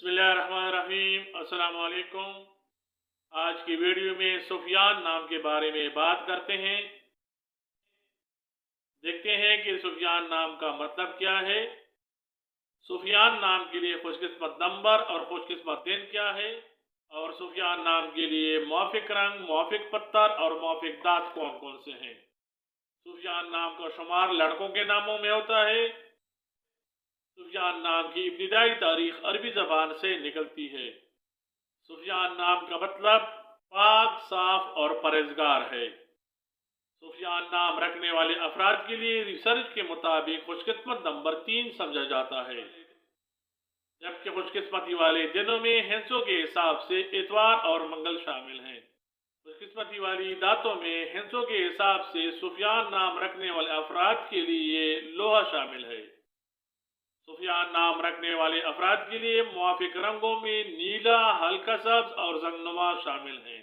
بسم اللہ الرحمن الرحیم۔ السلام علیکم۔ آج کی ویڈیو میں سفیان نام کے بارے میں بات کرتے ہیں۔ دیکھتے ہیں کہ سفیان نام کا مطلب کیا ہے، سفیان نام کے لیے خوش قسمت نمبر اور خوش قسمت دن کیا ہے، اور سفیان نام کے لیے موافق رنگ، موافق پتھر اور موافق دانت کون کون سے ہیں۔ سفیان نام کا شمار لڑکوں کے ناموں میں ہوتا ہے۔ سفیان نام کی ابتدائی تاریخ عربی زبان سے نکلتی ہے۔ سفیان نام کا مطلب پاک، صاف اور پرہیزگار ہے۔ سفیان نام رکھنے والے افراد کے لیے ریسرچ کے مطابق خوش قسمت نمبر 3 سمجھا جاتا ہے، جبکہ خوش قسمتی والے دنوں میں ہندسوں کے حساب سے اتوار اور منگل شامل ہیں۔ خوش قسمتی والی دانتوں میں ہندسوں کے حساب سے سفیان نام رکھنے والے افراد کے لیے لوہا شامل ہے۔ سفیان نام رکھنے والے افراد کے لیے موافق رنگوں میں نیلا، ہلکا سبز اور زنگنما شامل ہیں۔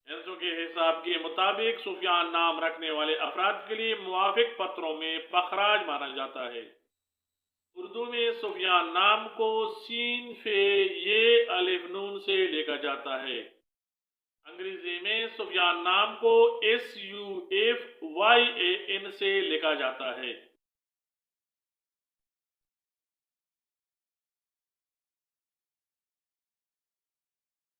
ہندسوں کے حساب کے مطابق سفیان نام رکھنے والے افراد کے لیے موافق پتھروں میں پخراج مانا جاتا ہے۔ اردو میں سفیان نام کو سین، فے، یہ، الف، نون سے لکھا جاتا ہے۔ انگریزی میں سفیان نام کو SUFYAN سے لکھا جاتا ہے۔